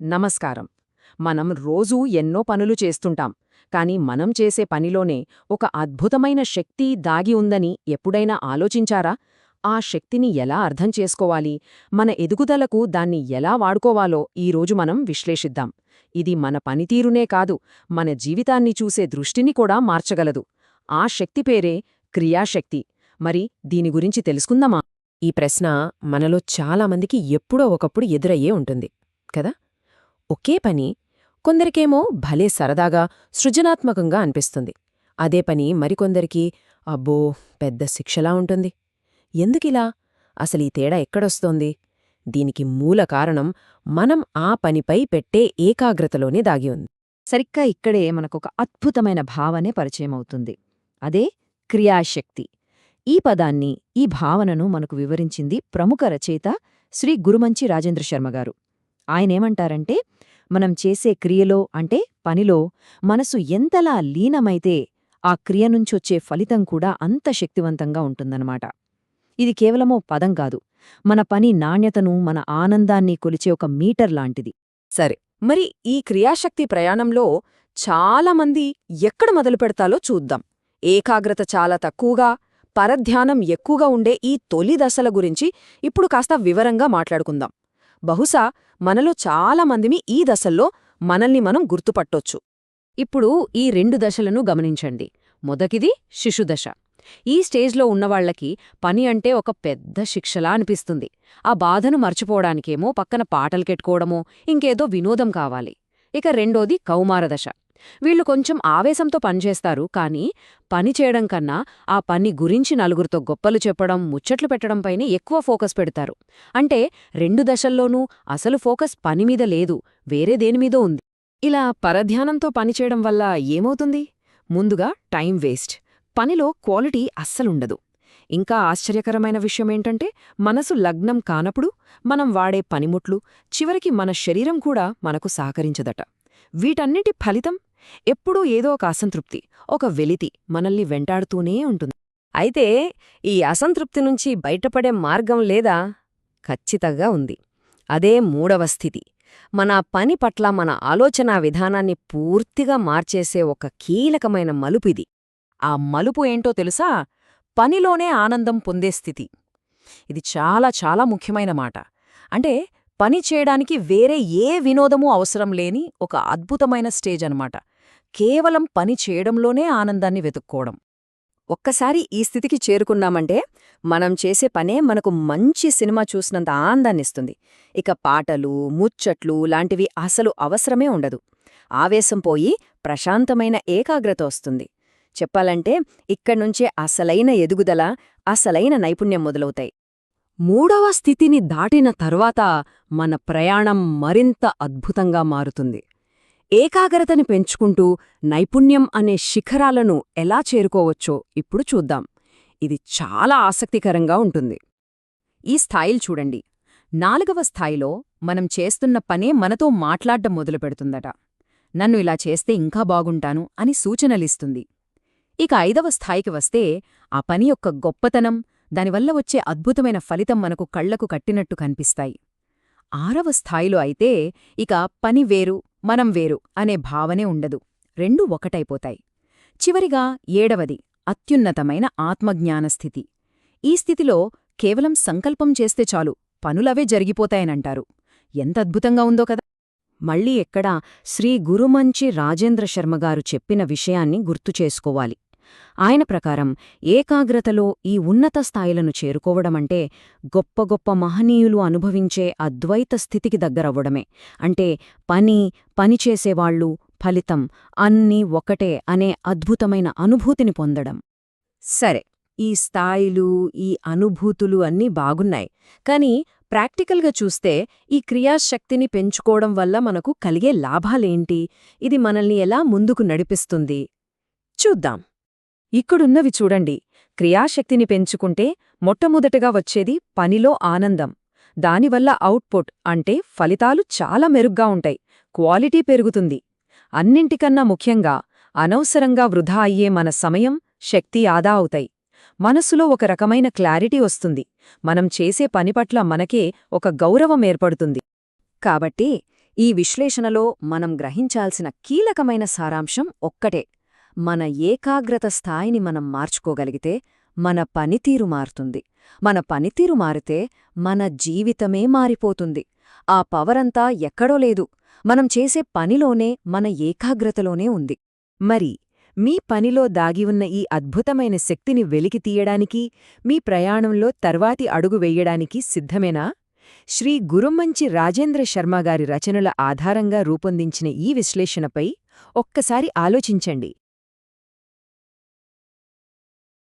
నమస్కారం. మనం రోజూ ఎన్నో పనులు చేస్తుంటాం, కాని మనం చేసే పనిలోనే ఒక అద్భుతమైన శక్తి దాగి ఉందని ఎప్పుడైనా ఆలోచించారా? ఆ శక్తిని ఎలా అర్థం చేసుకోవాలి, మన ఎదుగుదలకు దాన్ని ఎలా వాడుకోవాలో ఈరోజు మనం విశ్లేషిద్దాం. ఇది మన పనితీరునే కాదు, మన జీవితాన్ని చూసే దృష్టిని కూడా మార్చగలదు. ఆ శక్తి పేరే క్రియాశక్తి. మరి దీని గురించి తెలుసుకుందామా? ఈ ప్రశ్న మనలో చాలామందికి ఎప్పుడో ఒకప్పుడు ఎదురయ్యే ఉంటుంది కదా. ఒకే పని కొందరికేమో భలే సరదాగా సృజనాత్మకంగా అనిపిస్తుంది. అదే పని మరికొందరికి అబ్బో పెద్ద శిక్షలా ఉంటుంది. ఎందుకిలా? అసలీ తేడా ఎక్కడొస్తోంది? దీనికి మూల కారణం మనం ఆ పనిపై పెట్టే ఏకాగ్రతలోనే దాగి ఉంది. సరిగ్గా ఇక్కడే మనకొక అద్భుతమైన భావనే పరిచయమవుతుంది. అదే క్రియాశక్తి. ఈ పదాన్ని, ఈ భావనను మనకు వివరించింది ప్రముఖ రచయిత శ్రీ గురుమంచి రాజేంద్ర శర్మగారు. ఆయనేమంటారంటే, మనం చేసే క్రియలో అంటే పనిలో మనసు ఎంతలా లీనమైతే ఆ క్రియ నుంచొచ్చే ఫలితం కూడా అంత శక్తివంతంగా ఉంటుందన్నమాట. ఇది కేవలమో పదం కాదు, మన పని నాణ్యతను, మన ఆనందాన్ని కొలిచే ఒక మీటర్ లాంటిది. సరే, మరి ఈ క్రియాశక్తి ప్రయాణంలో చాలామంది ఎక్కడ మొదలుపెడతాలో చూద్దాం. ఏకాగ్రత చాలా తక్కువగా, పరధ్యానం ఎక్కువగా ఉండే ఈ తొలి దశల గురించి ఇప్పుడు కాస్త వివరంగా మాట్లాడుకుందాం. బహుశా మనలో చాలామందిమి ఈ దశల్లో మనల్ని మనం గుర్తుపట్టొచ్చు. ఇప్పుడు ఈ రెండు దశలను గమనించండి. మొదటిది శిశుదశ. ఈ స్టేజ్లో ఉన్నవాళ్లకి పని అంటే ఒక పెద్ద శిక్షలా అనిపిస్తుంది. ఆ బాధను మర్చిపోవడానికేమో పక్కన పాటలు కెట్టుకోవడమో ఇంకేదో వినోదం కావాలి. ఇక రెండోది కౌమారదశ. వీళ్లు కొంచెం ఆవేశంతో పనిచేస్తారు, కానీ పని చేయడం కన్నా ఆ పని గురించి నలుగురితో గొప్పలు చెప్పడం, ముచ్చట్లు పెట్టడంపైనే ఎక్కువ ఫోకస్ పెడతారు. అంటే రెండు దశల్లోనూ అసలు ఫోకస్ పనిమీద లేదు, వేరే దేనిమీదో ఉంది. ఇలా పరధ్యానంతో పనిచేయడం వల్ల ఏమవుతుంది? ముందుగా టైం వేస్ట్, పనిలో క్వాలిటీ అస్సలుండదు. ఇంకా ఆశ్చర్యకరమైన విషయమేంటంటే, మనసు లగ్నం కానప్పుడు మనం వాడే పనిముట్లు, చివరికి మన శరీరం కూడా మనకు సహకరించదట. వీటన్నిటి ఫలితం ఎప్పుడూ ఏదో ఒక అసంతృప్తి, ఒక వెలితి మనల్ని వెంటాడుతూనే ఉంటుంది. అయితే ఈ అసంతృప్తి నుంచి బయటపడే మార్గం లేదా? ఖచ్చితంగా ఉంది. అదే మూడవ స్థితి. మన పని పట్ల మన ఆలోచనా విధానాన్ని పూర్తిగా మార్చేసే ఒక కీలకమైన మలుపిది. ఆ మలుపు ఏంటో తెలుసా? పనిలోనే ఆనందం పొందే స్థితి. ఇది చాలా చాలా ముఖ్యమైన మాట. అంటే పని చేయడానికి వేరే ఏ వినోదమూ అవసరం లేని ఒక అద్భుతమైన స్టేజ్ అన్నమాట. కేవలం పని చేయడంలోనే ఆనందాన్ని వెతుక్కోవడం. ఒక్కసారి ఈ స్థితికి చేరుకున్నామంటే మనం చేసే పనే మనకు మంచి సినిమా చూసినంత ఆనందాన్నిస్తుంది. ఇక పాటలు, ముచ్చట్లు లాంటివి అసలు అవసరమే ఉండదు. ఆవేశం పోయి ప్రశాంతమైన ఏకాగ్రత వస్తుంది. చెప్పాలంటే ఇక్కడ్నుంచే అసలైన ఎదుగుదల, అసలైన నైపుణ్యం మొదలవుతాయి. మూడవ స్థితిని దాటిన తర్వాత మన ప్రయాణం మరింత అద్భుతంగా మారుతుంది. ఏకాగ్రతని పెంచుకుంటూ నైపుణ్యం అనే శిఖరాలను ఎలా చేరుకోవచ్చో ఇప్పుడు చూద్దాం. ఇది చాలా ఆసక్తికరంగా ఉంటుంది. ఈ స్థాయిలు చూడండి. 4వ స్థాయిలో మనం చేస్తున్న పనే మనతో మాట్లాడ్డం మొదలుపెడుతుందట. నన్ను ఇలా చేస్తే ఇంకా బాగుంటాను అని సూచనలిస్తుంది. ఇక 5వ స్థాయికి వస్తే ఆ పని యొక్క గొప్పతనం, దానివల్ల వచ్చే అద్భుతమైన ఫలితం మనకు కళ్లకు కట్టినట్టు కనిపిస్తాయి. 6వ స్థాయిలో అయితే ఇక పని వేరు, మనం వేరు అనే భావనే ఉండదు. రెండూ ఒకటైపోతాయి. చివరిగా 7వది అత్యున్నతమైన ఆత్మజ్ఞానస్థితి. ఈ స్థితిలో కేవలం సంకల్పం చేస్తే చాలు, పనులవే జరిగిపోతాయనంటారు. ఎంత అద్భుతంగా ఉందో కదా. మళ్ళీ ఎక్కడా శ్రీ గురుమంచి రాజేంద్ర శర్మగారు చెప్పిన విషయాన్ని గుర్తుచేసుకోవాలి. ఆయన ప్రకారం ఏకాగ్రతలో ఈ ఉన్నత స్థాయిలను చేరుకోవడమంటే గొప్ప గొప్ప మహనీయులు అనుభవించే అద్వైత స్థితికి దగ్గరవ్వడమే. అంటే పనిచేసేవాళ్లు, ఫలితం అన్నీ ఒకటే అనే అద్భుతమైన అనుభూతిని పొందడం. సరే, ఈ స్థాయిలు, ఈ అనుభూతులు అన్నీ బాగున్నాయి, కాని ప్రాక్టికల్గా చూస్తే ఈ క్రియాశక్తిని పెంచుకోవడం వల్ల మనకు కలిగే లాభాలేంటి? ఇది మనల్ని ఎలా ముందుకు నడిపిస్తుంది? చూద్దాం. ఇక్కడున్నవి చూడండి. క్రియాశక్తిని పెంచుకుంటే మొట్టమొదటగా వచ్చేది పనిలో ఆనందం. దానివల్ల అవుట్పుట్ అంటే ఫలితాలు చాలా మెరుగ్గా ఉంటాయి, క్వాలిటీ పెరుగుతుంది. అన్నింటికన్నా ముఖ్యంగా అనవసరంగా వృధా అయ్యే మన సమయం, శక్తి ఆదా అవుతాయి. మనసులో ఒక రకమైన క్లారిటీ వస్తుంది. మనం చేసే పని పట్ల మనకే ఒక గౌరవం ఏర్పడుతుంది. కాబట్టి ఈ విశ్లేషణలో మనం గ్రహించాల్సిన కీలకమైన సారాంశం ఒక్కటే: మన ఏకాగ్రత స్థాయిని మనం మార్చుకోగలిగితే మన పనితీరు మారుతుంది. మన పనితీరు మారితే మన జీవితమే మారిపోతుంది. ఆ పవరంతా ఎక్కడో లేదు, మనం చేసే పనిలోనే, మన ఏకాగ్రతలోనే ఉంది. మరి మీ పనిలో దాగి ఉన్న ఈ అద్భుతమైన శక్తిని వెలికితీయడానికి, మీ ప్రయాణంలో తర్వాతి అడుగు వెయ్యడానికి సిద్ధమేనా? శ్రీ గురుమంచి రాజేంద్ర శర్మగారి రచనల ఆధారంగా రూపొందించిన ఈ విశ్లేషణపై ఒక్కసారి ఆలోచించండి.